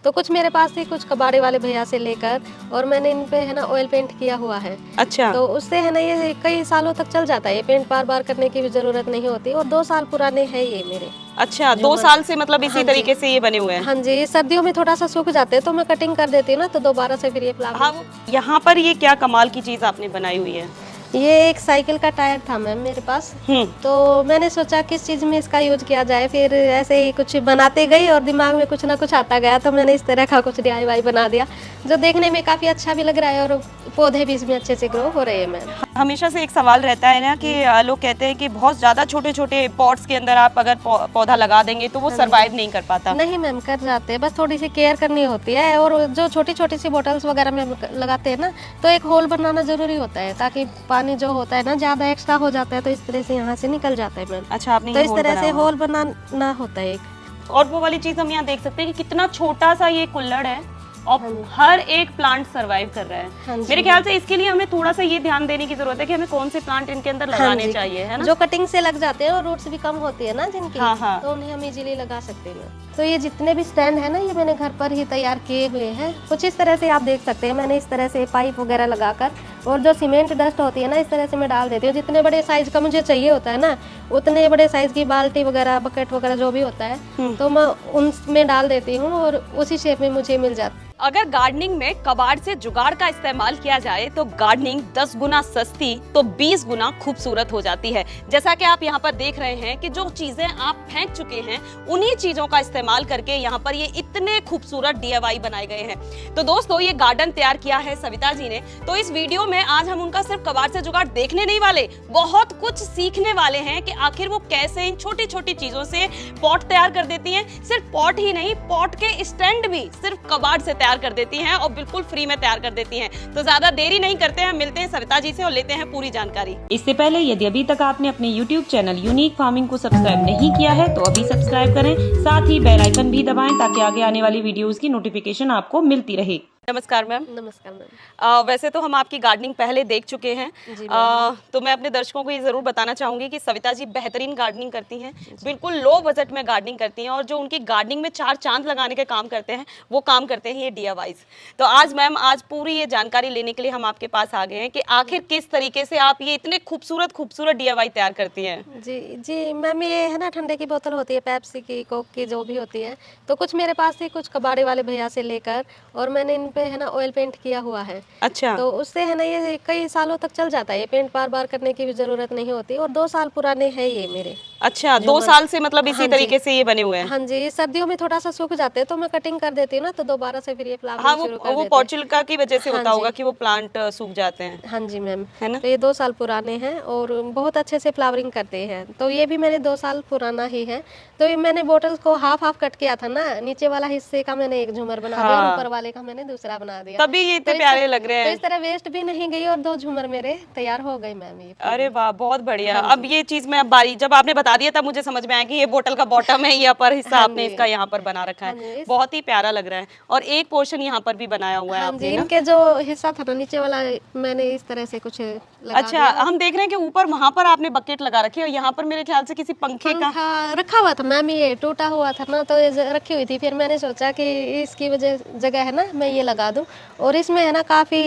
तो कुछ मेरे पास थी, कुछ कबाड़े वाले भैया से लेकर, और मैंने इन पे है ना ऑयल पेंट किया हुआ है। अच्छा। तो उससे है ना ये कई सालों तक चल जाता है, ये पेंट बार बार करने की भी जरूरत नहीं होती, और 2 साल पुराने हैं ये मेरे। अच्छा, 2 झूमर। साल से मतलब हाँ इसी जी। तरीके से ये बने हुए हैं। हाँ जी, ये सर्दियों में थोड़ा सा सूख जाते हैं तो मैं कटिंग कर देती हूँ ना, तो दोबारा से फिर ये हाँ, फ्लावर। यहाँ पर ये क्या कमाल की चीज आपने बनाई हुई है? ये एक साइकिल का टायर था मैम मेरे पास। हम्म। तो मैंने सोचा किस चीज़ में इसका यूज किया जाए, फिर ऐसे ही कुछ बनाते गई और दिमाग में कुछ ना कुछ आता गया, तो मैंने इस तरह का कुछ DIY बना दिया, जो देखने में काफ़ी अच्छा भी लग रहा है और पौधे भी इसमें अच्छे से ग्रो हो रहे हैं मैम। हमेशा से एक सवाल रहता है ना कि लोग कहते हैं कि बहुत ज्यादा छोटे छोटे पॉट्स के अंदर आप अगर पौधा लगा देंगे तो वो सरवाइव नहीं कर पाता। नहीं मैम, कर जाते हैं, बस थोड़ी सी केयर करनी होती है, और जो छोटी छोटी सी बोटल्स वगैरह में हम लगाते हैं ना, तो एक होल बनाना जरूरी होता है, ताकि पानी जो होता है ना ज़्यादा एक्स्ट्रा हो जाता है तो इस तरह से यहाँ से निकल जाता है मैम। अच्छा, आपने तो ये इस होल तरह से बनाया हुआ होल बनाना होता है एक। है। और वो वाली चीज हम यहाँ देख सकते हैं कि कितना छोटा सा ये कुल्हड़ है और हाँ जी। हर एक प्लांट सरवाइव कर रहा हाँ है। जी। मेरे ख्याल से इसके लिए हमें थोड़ा सा ये ध्यान देने की जरूरत है कि हमें कौन से प्लांट इनके अंदर हाँ लगाने जी। चाहिए, है ना? जो कटिंग से लग जाते हैं और रूट्स भी कम होती है ना जिनकी, हाँ, हाँ। तो उन्हें हम इजीली लगा सकते हैं। तो ये जितने भी स्टैंड है ना, ये मैंने घर पर ही तैयार किए हुए हैं। कुछ इस तरह से आप देख सकते हैं, मैंने इस तरह से पाइप वगैरह लगाकर, और जो सीमेंट डस्ट होती है ना, इस तरह से मैं डाल देती हूँ। जितने बड़े साइज का मुझे चाहिए होता है ना, उतने बड़े साइज की बाल्टी वगैरह, बकेट वगैरह जो भी होता है, तो मैं उनमें डाल देती हूँ और उसी शेप में मुझे मिल जाता है। अगर गार्डनिंग में कबाड़ से जुगाड़ का इस्तेमाल किया जाए तो गार्डनिंग 10 गुना सस्ती तो 20 गुना खूबसूरत हो जाती है। जैसा कि आप यहाँ पर देख रहे हैं कि जो चीजें आप फेंक चुके हैं उन्हीं चीजों का इस्तेमाल करके यहाँ पर ये इतने खूबसूरत DIY बनाए गए हैं। तो दोस्तों, ये गार्डन तैयार किया है सविता जी ने। तो इस वीडियो में आज हम उनका सिर्फ कबाड़ से जुगाड़ देखने नहीं वाले, बहुत कुछ सीखने वाले हैं कि आखिर वो कैसे इन छोटी छोटी चीजों से पॉट तैयार कर देती हैं। सिर्फ पॉट ही नहीं, पॉट के स्टैंड भी सिर्फ कबाड़ से तैयार कर देती हैं और बिल्कुल फ्री में तैयार कर देती हैं। तो ज्यादा देरी नहीं करते हैं, मिलते हैं सविता जी से और लेते हैं पूरी जानकारी। इससे पहले यदि अभी तक आपने अपने YouTube चैनल यूनिक फार्मिंग को सब्सक्राइब नहीं किया है तो अभी सब्सक्राइब करें, साथ ही बेल आइकन भी दबाएं ताकि आगे आने वाली वीडियोस की नोटिफिकेशन आपको मिलती रहे। नमस्कार मैम। नमस्कार मैम। वैसे तो हम आपकी गार्डनिंग पहले देख चुके हैं, जी मैम। तो मैं अपने दर्शकों को ये जरूर बताना चाहूंगी कि सविता जी बेहतरीन गार्डनिंग करती हैं, बिल्कुल लो बजट में गार्डनिंग करती हैं, और जो उनकी गार्डनिंग में 4 चांद लगाने के काम करते हैं वो काम करते हैं ये DIYs। तो आज मैम, आज पूरी ये जानकारी लेने के लिए हम आपके पास आ गए हैं कि आखिर किस तरीके से आप ये इतने खूबसूरत खूबसूरत DIY तैयार करती हैं। जी जी मैम, ये है ना ठंडे की बोतल होती है, पेप्सी की, कोक की, जो भी होती है, तो कुछ मेरे पास थी, कुछ कबाड़े वाले भैया से लेकर, और मैंने इन पे है ना ऑयल पेंट किया हुआ है। अच्छा। तो उससे है ना ये कई सालों तक चल जाता है, ये पेंट बार बार करने की भी जरूरत नहीं होती, और 2 साल पुराने हैं ये मेरे। अच्छा, 2 साल से मतलब इसी हाँ जी। तरीके से ये बने हुए हैं। हाँ जी, ये सर्दियों में थोड़ा सा सूख जाते हैं तो मैं कटिंग कर देती हूँ ना, तो दोबारा से फिर ये हाँ, फ्लावरिंग शुरू कर वो देते हैं। पोर्चुगल की वजह से हाँ होता होगा जी। कि वो प्लांट सूख जाते हैं, हाँ जी मैम, है ना? तो ये 2 साल पुराने हैं और बहुत अच्छे से फ्लावरिंग करते हैं। तो ये भी मैंने 2 साल पुराना ही है। तो ये मैंने बोटल्स को हाफ हाफ कट किया था ना, नीचे वाला हिस्से का मैंने एक झूमर बना दिया और हाँ। ऊपर वाले का मैंने दूसरा बना दिया। तभी ये इतने तो प्यारे लग रहे तो हैं। इस तरह वेस्ट भी नहीं गई और 2 झूमर मेरे तैयार हो गए मैम ये। अरे वाह, बहुत बढ़िया। हाँ अब ये चीज मैं बारी जब आपने बता दिया तब मुझे समझ में आया कि ये बोतल का बॉटम है, ये अपर हिस्सा हाँ आपने जी। इसका यहाँ पर बना रखा हाँ है। जी। बहुत ही प्यारा लग रहा है, और एक पोर्शन यहाँ पर भी बनाया हुआ है हाँ जी, आपने ना। इनके जो हिस्सा था ना नीचे वाला, मैंने इस तरह से कुछ लगा अच्छा, दिया। हम देख रहे हैं कि ऊपर वहां पर आपने बकेट लगा रखी है और यहाँ पर मेरे ख्याल से किसी पंखे का। पंखा रखा हुआ था मैम, ये टूटा हुआ था ना, तो ये रखी हुई थी, फिर मैंने सोचा कि इसकी जगह है ना मैं ये लगा दूं, और इसमें है ना काफी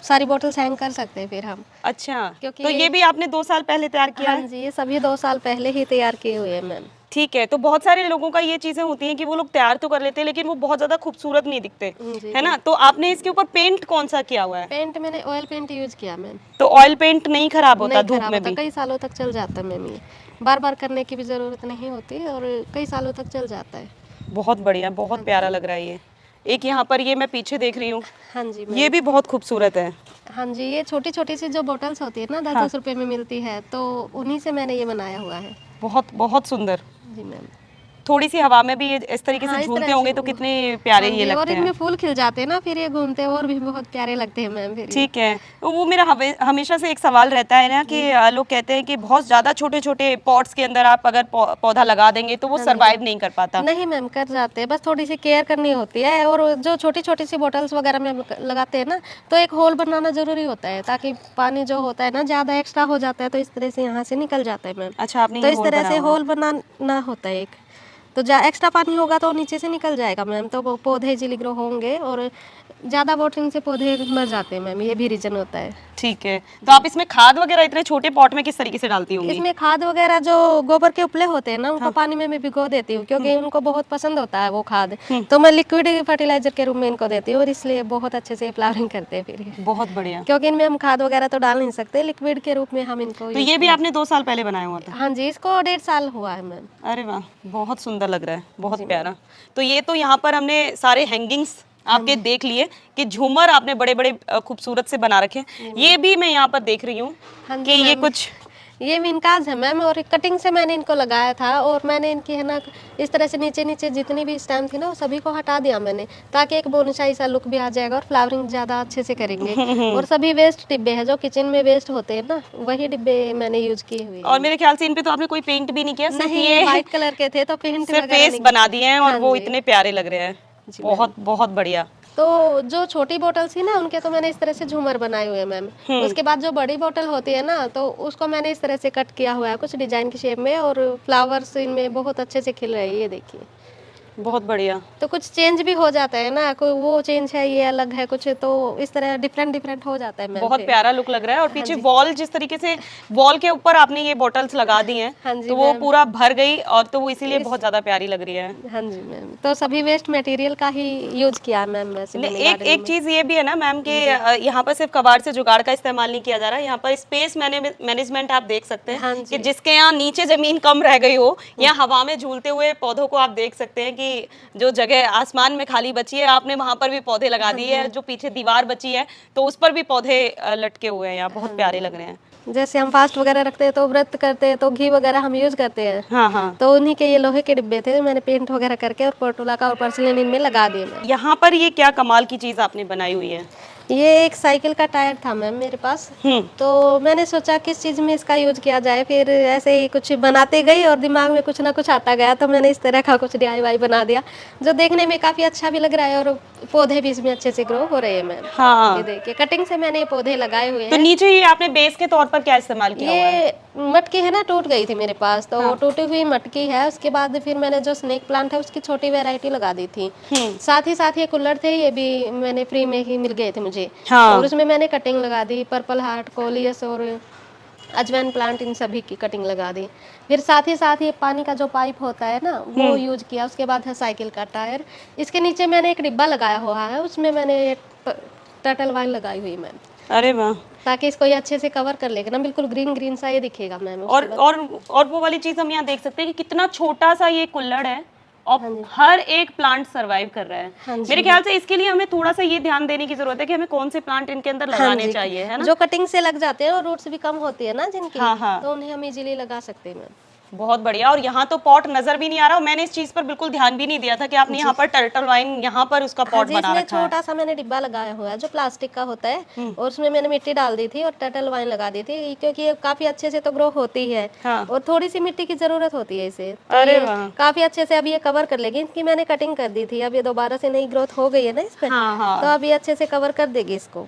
सारी बोतल्स हैंग कर सकते हैं फिर हम। अच्छा, क्योंकि तो ये भी आपने 2 साल पहले तैयार किया हाँ है? जी, ये सभी 2 साल पहले ही तैयार किए हुए हैं मैम। ठीक है। तो बहुत सारे लोगों का ये चीजें होती हैं कि वो लोग तैयार तो कर लेते हैं लेकिन वो बहुत ज्यादा खूबसूरत नहीं दिखते, जी है ना? तो आपने इसके ऊपर पेंट कौन सा किया हुआ है? पेंट मैंने ऑयल पेंट यूज किया मैम। तो ऑयल पेंट नहीं खराब होता नहीं धूप खराब में होता, भी? कई सालों तक चल जाता है मैम, ये बार बार करने की भी जरूरत नहीं होती और कई सालों तक चल जाता है। बहुत बढ़िया, बहुत प्यारा लग रहा है ये। एक यहाँ पर ये मैं पीछे देख रही हूँ, हाँ जी मैम। ये भी बहुत खूबसूरत है। हाँ जी, ये छोटी छोटी सी जो बोतल्स होती है ना, 10-10 रुपए में मिलती है, तो उन्हीं से मैंने ये बनाया हुआ है। बहुत बहुत सुंदर। जी मैम। थोड़ी सी हवा में भी ये इस तरीके हाँ, से इस झूलते तरह होंगे से तो कितने प्यारे हाँ ये जी, और लगते इनमें हैं। फूल खिल जाते हैं ना, फिर ये घूमते हैं और भी बहुत प्यारे लगते हैं मैम फिर ये। ठीक है। तो वो मेरा हमेशा से एक सवाल रहता है ना कि लोग कहते हैं कि बहुत ज्यादा छोटे छोटे पॉट्स के अंदर आप अगर पौधा लगा देंगे तो वो सरवाइव नहीं कर पाता। नहीं मैम, कर जाते हैं, बस थोड़ी सी केयर करनी होती है, और जो छोटी छोटी सी बोतल्स वगैरह में हम लगाते हैं ना, तो एक होल बनाना जरूरी होता है, ताकि पानी जो होता है ना ज़्यादा एक्स्ट्रा हो जाता है तो इस तरह से यहाँ से निकल जाता है मैम। अच्छा, आपने तो ये इस होल तरह बना से हुआ है। होल बनाना होता है एक। तो एक्स्ट्रा पानी होगा तो नीचे से निकल जाएगा मैम, तो वो पौधे इजीली ग्रो होंगे, और ज़्यादा वाटरिंग से पौधे मर जाते हैं मैम, ये भी रीज़न होता है। ठीक है, तो आप इसमें खाद वगैरह इतने छोटे पॉट में किस तरीके से डालती होंगी? इसमें खाद वगैरह जो गोबर के उपले होते हैं ना, उनको पानी में मैं भिगो देती हूँ, क्योंकि उनको बहुत पसंद होता है वो खाद, तो मैं लिक्विड फर्टिलाइजर के रूप में इनको देती हूँ, और इसलिए बहुत अच्छे से फ्लावरिंग करते हैं फिर ये। बहुत बढ़िया। क्योंकि इनमें हम खाद वगैरह तो डाल नहीं सकते, लिक्विड के रूप में हम इनको तो ये भी आपने 2 साल पहले बनाया हुआ था? हाँ जी, इसको 1.5 साल हुआ है मैम। अरे वाह, बहुत सुंदर लग रहा है, बहुत प्यारा। तो ये तो यहाँ पर हमने सारे हैंगिंग्स आपके देख लिए कि झूमर आपने बड़े बड़े खूबसूरत से बना रखे हैं। ये भी मैं यहाँ पर देख रही हूँ हाँ कि जी ये मैम। कुछ ये विनकाज है मैम, और कटिंग से मैंने इनको लगाया था, और मैंने इनकी है ना इस तरह से नीचे नीचे जितनी भी स्टेम थी ना, वो सभी को हटा दिया मैंने, ताकि एक बोनसाई सा लुक भी आ जाएगा और फ्लावरिंग ज़्यादा अच्छे से करेंगे। और सभी वेस्ट डिब्बे हैं जो किचन में वेस्ट होते हैं ना, वही डिब्बे मैंने यूज किए हुए हैं। और मेरे ख्याल से इन पे तो आपने कोई पेंट भी नहीं किया, सिर्फ नहीं, ये व्हाइट कलर के थे तो पेंट सिर्फ वगैरह फेस नहीं बना दिए हैं और हाँ वो जी। इतने प्यारे लग रहे हैं। जी बहुत बहुत बढ़िया। तो जो छोटी बोतल थी ना, उनके तो मैंने इस तरह से झूमर बनाए हुए हैं मैम। उसके बाद जो बड़ी बोतल होती है ना, तो उसको मैंने इस तरह से कट किया हुआ है कुछ डिजाइन की शेप में, और फ्लावर्स इनमें बहुत अच्छे से खिल रहे हैं, ये देखिए। बहुत बढ़िया। तो कुछ चेंज भी हो जाता है ना, कोई वो चेंज है, ये अलग है कुछ, तो इस तरह डिफरेंट डिफरेंट हो जाता है मैम। बहुत फिर। प्यारा लुक लग रहा है। और पीछे वॉल जिस तरीके से वॉल के ऊपर आपने ये बॉटल्स लगा दी हैं, हाँ जी तो वो मैम। पूरा भर गई और तो वो इसीलिए बहुत ज्यादा प्यारी लग रही है। हाँ जी मैम, तो सभी वेस्ट मटेरियल का ही यूज किया है मैम वैसे मैंने एक garden एक में। चीज ये भी है ना मैम कि यहाँ पर सिर्फ कबाड़ से जुगाड़ का इस्तेमाल नहीं किया जा रहा है, यहाँ पर स्पेस मैनेजमेंट आप देख सकते हाँ हैं जी। कि जिसके यहाँ नीचे जमीन कम रह गई हो, या हवा में झूलते हुए पौधों को आप देख सकते हैं कि जो जगह आसमान में खाली बची है, आपने वहां पर भी पौधे लगा दिए हैं। जो पीछे दीवार बची है तो उस पर भी पौधे लटके हुए हैं, यहाँ बहुत प्यारे लग रहे हैं। जैसे हम फास्ट वगैरह रखते हैं तो व्रत करते हैं तो घी वगैरह हम यूज करते हैं, हाँ हाँ। तो उन्हीं के ये लोहे के डिब्बे थे, मैंने पेंट वगैरह करके और पोर्टुला का और पर्सिलिन इनमें लगा दिए मैम। यहाँ पर ये क्या कमाल की चीज आपने बनाई हुई है? ये एक साइकिल का टायर था मैम मेरे पास, तो मैंने सोचा किस चीज़ में इसका यूज किया जाए, फिर ऐसे ही कुछ बनाते गई और दिमाग में कुछ ना कुछ आता गया, तो मैंने इस तरह का कुछ DIY बना दिया, जो देखने में काफ़ी अच्छा भी लग रहा है, और पौधे भी इसमें अच्छे से ग्रो हो रहे हैं मैम। हाँ। ये देखिए कटिंग से मैंने ये पौधे लगाए हुए तो हैं। नीचे ये आपने बेस के तौर पर क्या इस्तेमाल किया हुआ है? ये मटकी है ना, टूट गई थी मेरे पास, तो टूटी हुई मटकी है, उसके बाद फिर मैंने जो स्नेक प्लांट है उसकी छोटी वैरायटी लगा दी थी। साथ ही ये कुल्हड़ थे, ये भी मैंने फ्री में ही मिल गए थे मुझे, हाँ। और उसमें मैंने कटिंग लगा दी, पर्पल हार्ट, कोलियस और अजवाइन प्लांट, इन सभी की कटिंग लगा दी। फिर साथ ही पानी का जो पाइप होता है ना, वो यूज किया। उसके बाद है साइकिल का टायर, इसके नीचे मैंने एक डिब्बा लगाया हुआ है, उसमें मैंने टर्टल वाइन लगाई हुई मैम, अरे वाह। ताकि इसको ये अच्छे से कवर कर लेगा ना, बिल्कुल ग्रीन ग्रीन सा ये दिखेगा मैम। और वो वाली चीज हम यहाँ देख सकते हैं कि कितना छोटा सा ये कुल्हड़ है और हर एक प्लांट सरवाइव कर रहा है। मेरे ख्याल से इसके लिए हमें थोड़ा सा ये ध्यान देने की जरूरत है कि हमें कौन से प्लांट इनके अंदर लगाने चाहिए, है ना? जो कटिंग से लग जाते हैं और रूट्स भी कम होती है ना जिनकी, हाँ, हाँ। तो उन्हें हम इजीली लगा सकते हैं मैम। बहुत बढ़िया। और यहाँ तो पॉट नजर भी नहीं आ रहा, और मैंने इस चीज पर बिल्कुल ध्यान भी नहीं दिया था कि आपने यहाँ पर टर्टल वाइन यहाँ पर उसका पॉट बना इसमें रखा है। छोटा सा मैंने डिब्बा लगाया हुआ है जो प्लास्टिक का होता है, और उसमें मैंने मिट्टी डाल दी थी और टर्टल वाइन लगा दी थी, क्योंकि ये काफी अच्छे से तो ग्रो होती है। हाँ। और थोड़ी सी मिट्टी की जरूरत होती है इसे, तो अरे ये वाह। काफी अच्छे से अब ये कवर कर लेगी। इनकी मैंने कटिंग कर दी थी, अब ये दोबारा से नई ग्रोथ हो गई है ना इस पे, हाँ, हाँ। तो अब ये अच्छे से कवर कर देगी इसको।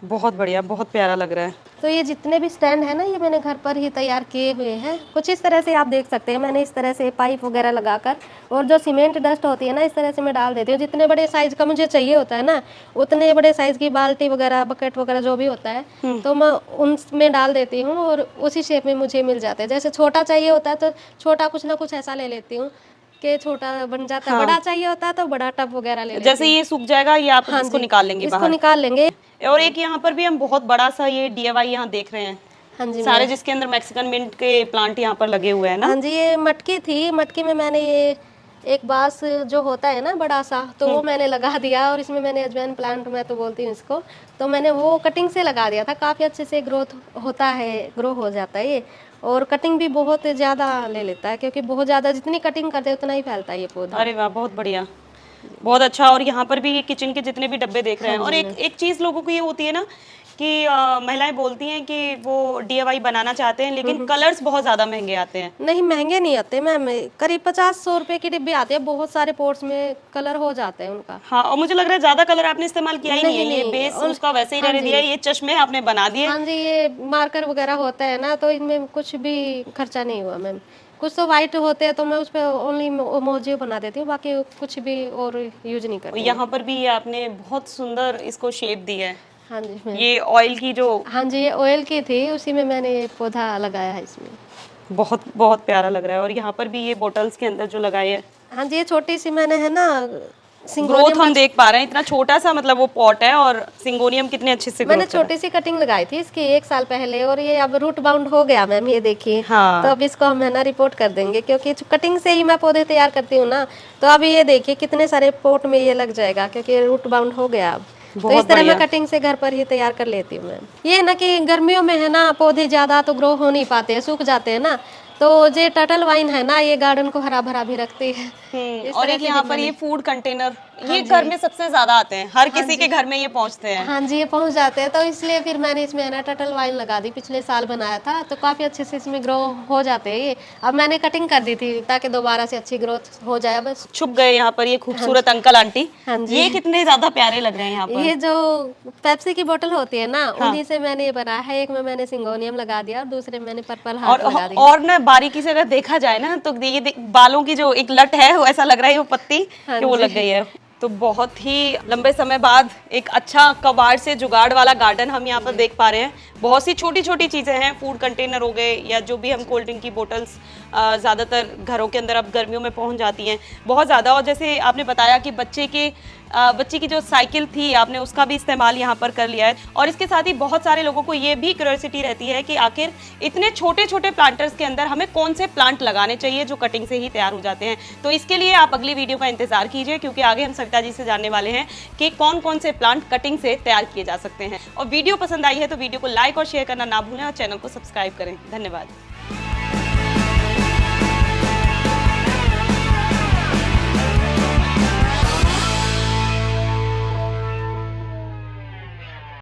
बहुत बढ़िया, बहुत प्यारा लग रहा है। तो ये जितने भी स्टैंड है ना, ये मैंने घर पर ही तैयार किए हुए हैं। कुछ इस तरह से आप देख सकते हैं, मैंने इस तरह से पाइप वगैरह लगाकर, और जो सीमेंट डस्ट होती है ना, इस तरह से मैं डाल देती हूँ। जितने बड़े साइज का मुझे चाहिए होता है ना, उतने बड़े साइज की बाल्टी वगैरह, बकेट वगैरह जो भी होता है, तो मैं उनमें डाल देती हूँ, और उसी शेप में मुझे मिल जाते हैं। जैसे छोटा चाहिए होता है तो छोटा कुछ ना कुछ ऐसा ले लेती हूँ कि छोटा बन जाता है। बड़ा चाहिए होता है तो बड़ा टब वगैरह ले लेती हूँ। जैसे ये सूख जाएगा, ये आप इसको निकाल लेंगे इसको बाहर। निकाल लेंगे। और एक यहाँ पर भी हम बहुत बड़ा सा ये DIY यहाँ देख रहे हैं, हाँ जी सारे जिसके अंदर मैक्सिकन मिंट के प्लांट यहाँ पर लगे हुए हैं ना। हाँ जी, ये मटकी थी, मटकी में मैंने ये एक बांस जो होता है ना बड़ा सा, तो वो मैंने लगा दिया, और इसमें मैंने अजवाइन प्लांट, मैं तो बोलती हूँ इसको, तो मैंने वो कटिंग से लगा दिया था। काफ़ी अच्छे से ग्रोथ होता है, ग्रो हो जाता है ये, और कटिंग भी बहुत ज़्यादा ले लेता है, क्योंकि बहुत ज़्यादा जितनी कटिंग करते हैं उतना ही फैलता है ये पौधा। अरे वाह, बहुत बढ़िया, बहुत अच्छा। और यहाँ पर भी ये किचन के जितने भी डब्बे देख रहे हैं। और एक चीज लोगों को ये होती है ना कि महिलाएं बोलती हैं कि वो DIY बनाना चाहते हैं, लेकिन कलर्स बहुत ज्यादा महंगे आते हैं। नहीं, महंगे नहीं आते मैम, करीब 50-100 रुपए की डिब्बी आती है, बहुत सारे पोर्ट्स में कलर हो जाते हैं उनका। हाँ, और मुझे लग रहा है ज्यादा कलर आपने इस्तेमाल किया ही नहीं है, ये नहीं, बेस उसका वैसे ही रहने दिया है। ये चश्मे आपने बना दिए। हाँ जी, ये मार्कर वगैरह होता है ना, तो इनमें कुछ भी खर्चा नहीं हुआ मैम। कुछ तो वाइट होते हैं तो मैं उस पर ओनली मोजे बना देती हूँ, बाकी कुछ भी और यूज नहीं करती। यहाँ पर भी ये आपने बहुत सुंदर इसको शेप दी है। हाँ जी मैं, ये ऑयल की जो हाँ जी ये ऑयल की थी, उसी में मैंने ये पौधा लगाया है इसमें। बहुत बहुत प्यारा लग रहा है। और यहाँ पर भी ये बॉटल्स के अंदर जो लगाए है, हाँ जी ये छोटी सी मैंने है ना ग्रोथ सिंगोनियम, हम देख पा रहे हैं। इतना छोटा सा मतलब वो पॉट है और सिंगोनियम कितने अच्छे से मैंने ग्रोथ कर रहा छोटी सी कटिंग लगाई थी इसकी 1 साल पहले, और ये अब रूट बाउंड हो गया मैम, ये देखिए। हाँ। तो अब इसको हम है ना रिपोर्ट कर देंगे, क्योंकि कटिंग से ही मैं पौधे तैयार करती हूँ ना। तो अब ये देखिए कितने सारे पोट में ये लग जाएगा, क्योंकि रूट बाउंड हो गया अब। तो इस तरह मैं कटिंग से घर पर ही तैयार कर लेती हूँ मैम। ये ना कि गर्मियों में है ना पौधे ज्यादा तो ग्रो हो नहीं पाते हैं, सूख जाते हैं ना, तो ये टर्टल वाइन है ना, ये गार्डन को हरा भरा भी रखती है। इस और तरह एक से यहाँ भी पर ये मैंने- फूड कंटेनर, ये घर में सबसे ज्यादा आते हैं, हर किसी के घर में ये पहुंचते हैं। हाँ जी ये पहुंच जाते हैं, तो इसलिए फिर मैंने इसमें है ना टर्टल वाइन लगा दी, पिछले साल बनाया था, तो काफी अच्छे से इसमें ग्रो हो जाते हैं ये। अब मैंने कटिंग कर दी थी ताकि दोबारा से अच्छी ग्रोथ हो जाए बस। छुप गए यहाँ पर ये खूबसूरत अंकल आंटी। हाँ जी। ये कितने ज्यादा प्यारे लग रहे हैं यहाँ पर। ये जो पेप्सी की बोतल होती है ना, उन्हीं से मैंने ये बनाया है। एक में मैंने सिंगोनियम लगा दिया और दूसरे में मैंने पर्पल हार्ट लगा दिया। और ना बारीकी से अगर देखा जाए ना तो ये बालों की जो एक लट है वो ऐसा लग रहा है वो पत्ती कि वो लग गई है। तो बहुत ही लंबे समय बाद एक अच्छा कबाड़ से जुगाड़ वाला गार्डन हम यहाँ पर देख पा रहे हैं। बहुत सी छोटी छोटी चीज़ें हैं, फूड कंटेनर हो गए या जो भी हम कोल्ड ड्रिंक की बोतल्स ज़्यादातर घरों के अंदर अब गर्मियों में पहुँच जाती हैं बहुत ज़्यादा। और जैसे आपने बताया कि बच्चे की जो साइकिल थी आपने उसका भी इस्तेमाल यहाँ पर कर लिया है। और इसके साथ ही बहुत सारे लोगों को ये भी क्यूरियोसिटी रहती है कि आखिर इतने छोटे छोटे प्लांटर्स के अंदर हमें कौन से प्लांट लगाने चाहिए जो कटिंग से ही तैयार हो जाते हैं। तो इसके लिए आप अगली वीडियो का इंतजार कीजिए, क्योंकि आगे हम सविता जी से जानने वाले हैं कि कौन कौन से प्लांट कटिंग से तैयार किए जा सकते हैं। और वीडियो पसंद आई है तो वीडियो को लाइक और शेयर करना ना भूलें और चैनल को सब्सक्राइब करें। धन्यवाद।